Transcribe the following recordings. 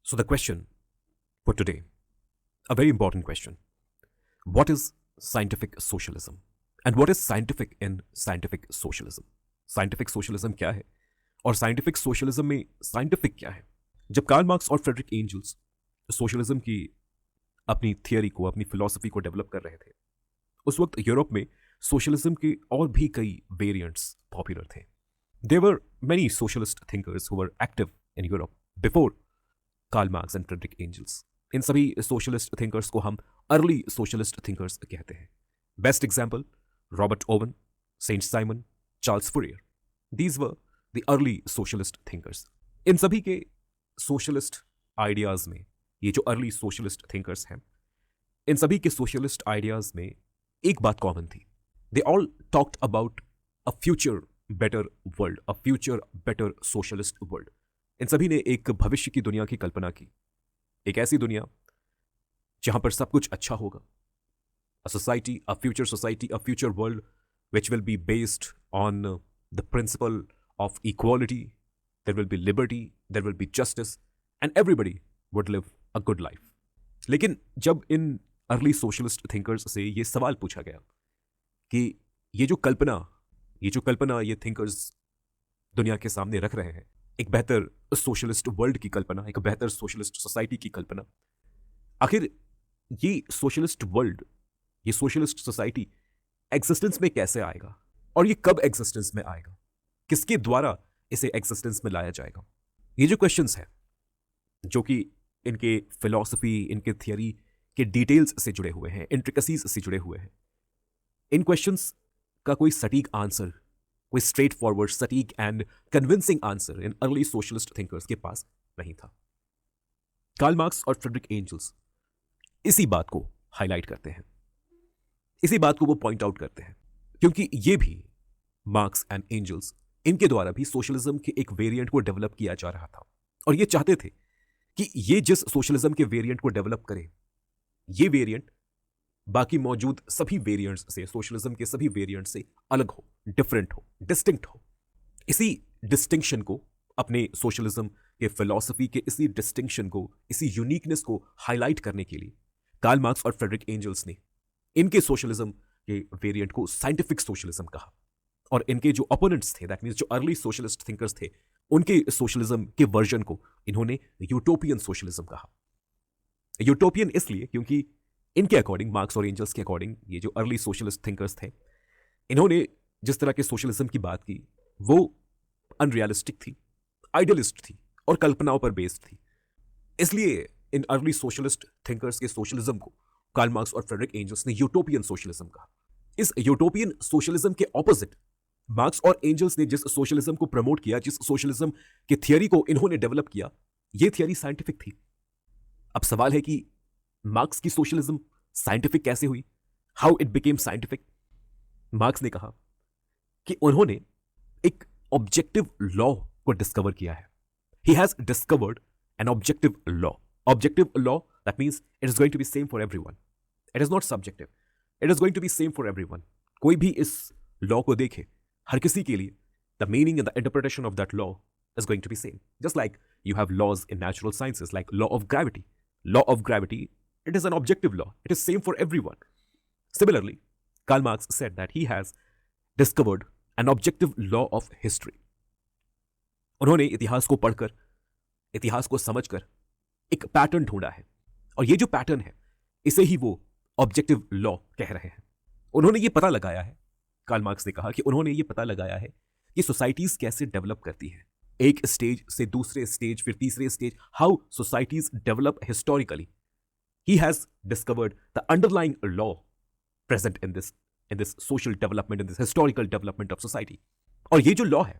So, the question for today, a very important question: what is scientific socialism? And what is scientific in scientific socialism? Scientific socialism क्या है और scientific socialism में scientific क्या है? जब Karl Marx और Frederick angels socialism की अपनी थियरी को, अपनी फिलॉसफी को डेवलप कर रहे थे, उस वक्त यूरोप में सोशलिज्म के और भी कई वेरिएंट्स पॉपुलर थे. There were many socialist thinkers who were active in Europe before Karl Marx and Friedrich Engels. इन सभी सोशलिस्ट थिंकर्स को हम अर्ली सोशलिस्ट थिंकर्स कहते हैं. Best example Robert Owen, Saint Simon, Charles Fourier. These were the early socialist thinkers. इन सभी के socialist ideas में, ये जो अर्ली सोशलिस्ट थिंकर्स हैं, इन सभी के सोशलिस्ट आइडियाज में एक बात कॉमन थी. They all talked about a future better world, a future better socialist world. इन सभी ने एक भविष्य की दुनिया की कल्पना की, एक ऐसी दुनिया जहां पर सब कुछ अच्छा होगा. A society, a future society, a future world which will be based on the principle of equality. There will be liberty, there will be justice, and everybody would live a good life. लेकिन जब in early socialist thinkers से ये सवाल पूछा गया कि ये जो कल्पना ये थिंकर्स दुनिया के सामने रख रहे हैं, एक बेहतर सोशलिस्ट वर्ल्ड की कल्पना, एक बेहतर सोशलिस्ट सोसाइटी की कल्पना, आखिर ये सोशलिस्ट वर्ल्ड, ये सोशलिस्ट सोसाइटी एग्जिस्टेंस में कैसे आएगा और ये कब एग्जिस्टेंस में आएगा, किसके द्वारा इसे एग्जिस्टेंस में लाया जाएगा? ये जो क्वेश्चंस हैं, जो कि इनके फिलॉसफी, इनके थियरी के डिटेल्स से जुड़े हुए हैं, इंट्रिकसीज से जुड़े हुए हैं, इन क्वेश्चंस का कोई सटीक आंसर, कोई स्ट्रेट फॉरवर्ड, सटीक and convincing answer in early socialist thinkers के पास नहीं था. कार्ल मार्क्स और फ्रेडरिक एंजल्स इसी बात को हाईलाइट करते हैं, इसी बात को वो पॉइंट आउट करते हैं, क्योंकि ये भी मार्क्स एंड एंजल्स, इनके द्वारा भी सोशलिज्म के एक वेरिएंट को डेवलप किया जा रहा था. और ये चाहते थे कि ये जिस सोशलिज्म के वेरिएंट को डेवलप करे, ये वेरिएंट बाकी मौजूद सभी वेरिएंट्स से, सोशलिज्म के सभी वेरिएंट से अलग हो, डिफरेंट हो, डिस्टिंक्ट हो. इसी डिस्टिंक्शन को, अपने सोशलिज्म के फिलॉसफी के इसी डिस्टिंक्शन को, इसी यूनिकनेस को हाईलाइट करने के लिए कार्ल मार्क्स और फ्रेडरिक एंजल्स ने इनके सोशलिज्म के वेरिएंट को साइंटिफिक सोशलिज्म कहा. और इनके जो ओपोनेंट्स थे, दैट मींस जो अर्ली सोशलिस्ट थिंकर्स थे, उनके सोशलिज्म के वर्जन को इन्होंने यूटोपियन सोशलिज्म कहा. यूटोपियन इसलिए क्योंकि इनके अकॉर्डिंग, मार्क्स और एंजल्स के अकॉर्डिंग, ये जो अर्ली सोशलिस्ट थिंकर्स थे, इन्होंने जिस तरह के सोशलिज्म की बात की वो अनरियलिस्टिक थी, आइडियलिस्ट थी और कल्पनाओं पर बेस्ड थी. इसलिए इन अर्ली सोशलिस्ट थिंकर्स के सोशलिज्म को कार्ल मार्क्स और फ्रेडरिक एंजल्स ने यूटोपियन सोशलिज्म कहा. इस यूटोपियन सोशलिज्म के ऑपोजिट मार्क्स और एंजल्स ने जिस सोशलिज्म को प्रमोट किया, जिस सोशलिज्म के थियरी को इन्होंने डेवलप किया, यह थियरी साइंटिफिक थी. अब सवाल है कि मार्क्स की सोशलिज्म साइंटिफिक कैसे हुई? How it became scientific? Marks ने कहा कि उन्होंने एक ऑब्जेक्टिव लॉ को डिस्कवर किया है. He has discovered an objective law. Objective law, that means it is going to be same for everyone. It is not subjective. It is going to be same for everyone. कोई भी इस law को देखे, हर किसी के लिए the meaning and the interpretation of that law is going to be same. Just like you have laws in natural sciences, like law of gravity. Law of gravity, it is an objective law. It is same for everyone. Similarly, Karl Marx said that he has discovered an objective law of history. उन्होंने इतिहास को पढ़कर, इतिहास को समझकर एक pattern ढूंढा है, और ये जो पैटर्न है, इसे ही वो ऑब्जेक्टिव लॉ कह रहे हैं. उन्होंने ये पता लगाया है, कार्ल मार्क्स ने कहा कि उन्होंने ये पता लगाया है कि सोसाइटीज कैसे डेवलप करती हैं, एक स्टेज से दूसरे स्टेज, फिर तीसरे stage, how societies develop historically. He has discovered the underlying law present in this social development, in this historical development of society. और ये जो लॉ है,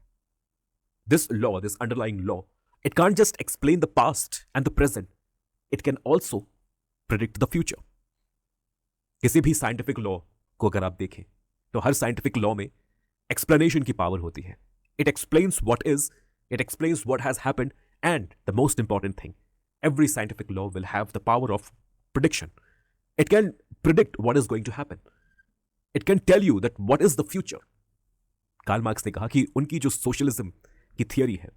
this law, this underlying law, it can't just explain the past and the present. It can also predict the future. किसी भी scientific law को अगर आप देखें तो हर साइंटिफिक लॉ में एक्सप्लेनेशन की पावर होती है. It explains what is, it explains what has happened, and the most important thing, every scientific law will have the power of prediction. It can predict what is going to happen. It can tell you that what is the future. Karl Marx ने कहा कि उनकी जो socialism की theory है,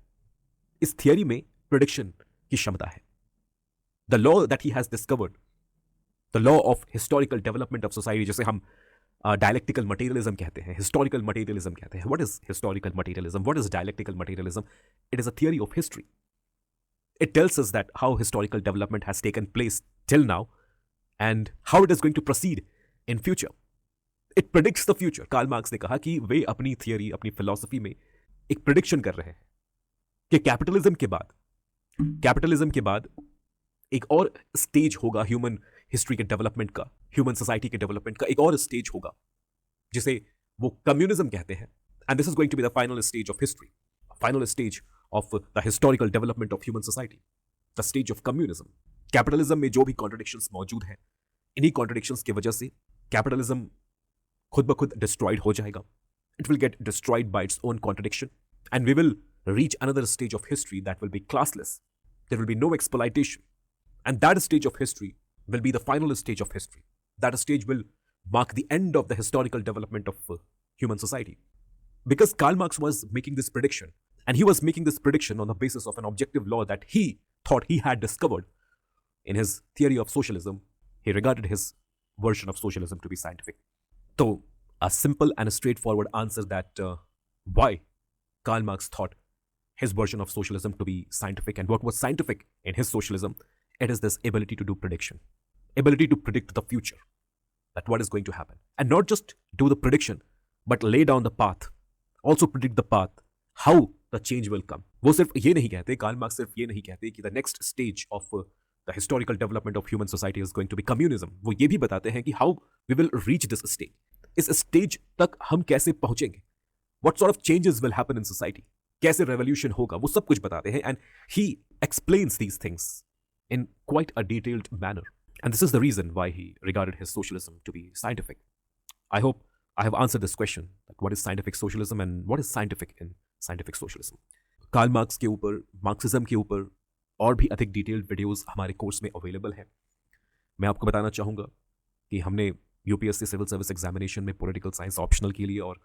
इस theory में prediction की क्षमता है. The law that he has discovered, the law of historical development of society, जिसे हम डायलेक्टिकल मटेरियलिज्म कहते हैं, हिस्टोरिकल मटेरियलिज्म कहते हैं. What is historical materialism? What is dialectical materialism? It is a theory of history. It tells us that how historical development has taken place till now and how it is going to proceed in future. It predicts the future. Karl Marx ने कहा कि वे अपनी theory, अपनी philosophy में एक prediction कर रहे हैं कि कैपिटलिज्म के बाद एक और स्टेज होगा ह्यूमन हिस्ट्री के डेवलपमेंट का, ह्यूमन सोसाइटी के डेवलपमेंट का एक और स्टेज होगा जिसे वो कम्युनिज्म कहते हैं. And this is going to be the final stage of history, final stage of the historical development of human society, the stage of communism. Capitalism में जो भी कॉन्ट्रडिक्शंस मौजूद हैं, इन्हीं कॉन्ट्रडिक्शंस की वजह से कैपिटलिज्म खुद ब खुद डिस्ट्रॉयड हो जाएगा. It will get destroyed by its own contradiction and we will reach another stage of history that will be classless. There will be no exploitation. And that stage of history will be the final stage of history. That stage will mark the end of the historical development of human society. Because Karl Marx was making this prediction, and he was making this prediction on the basis of an objective law that he thought he had discovered in his theory of socialism. He regarded his version of socialism to be scientific. So, a simple and a straightforward answer that why Karl Marx thought his version of socialism to be scientific and what was scientific in his socialism, it is this ability to do prediction, ability to predict the future, that what is going to happen. And not just do the prediction, but lay down the path, also predict the path, how the change will come. वो सिर्फ ये नहीं कहते, Karl Marx सिर्फ ये नहीं कहते कि the next stage of the historical development of human society is going to be communism. वो ये भी बताते हैं कि how we will reach this stage. इस stage तक हम कैसे पहुंचेंगे? What sort of changes will happen in society? कैसे revolution होगा? वो सब कुछ बताते हैं and he explains these things in quite a detailed manner. And this is the reason why he regarded his socialism to be scientific. I hope I have answered this question, that what is scientific socialism and what is scientific in scientific socialism. Karl Marx के ऊपर, Marxism के ऊपर और भी अधिक detailed videos हमारे course में available हैं. मैं आपको बताना चाहूँगा कि हमने यूपीएससी सिविल सर्विस एग्जामिनेशन में पॉलिटिकल साइंस ऑप्शनल के लिए और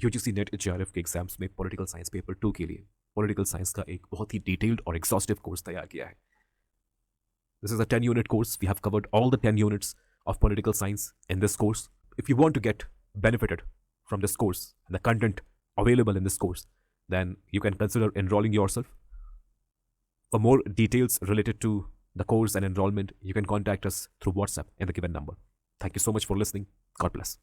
यूजीसी नेट एचआरएफ के एग्जाम्स में पॉलिटिकल साइंस पेपर 2 के लिए पॉलिटिकल साइंस का एक बहुत ही डिटेल्ड और एग्जॉस्टिव कोर्स तैयार किया है. This is a 10-unit course. We have covered all the 10 units of political science in this course. If you want to get benefited from this course and the content available in this course, then you can consider enrolling yourself. For more details related to the course and enrollment, you can contact us through WhatsApp in the given number. Thank you so much for listening. God bless.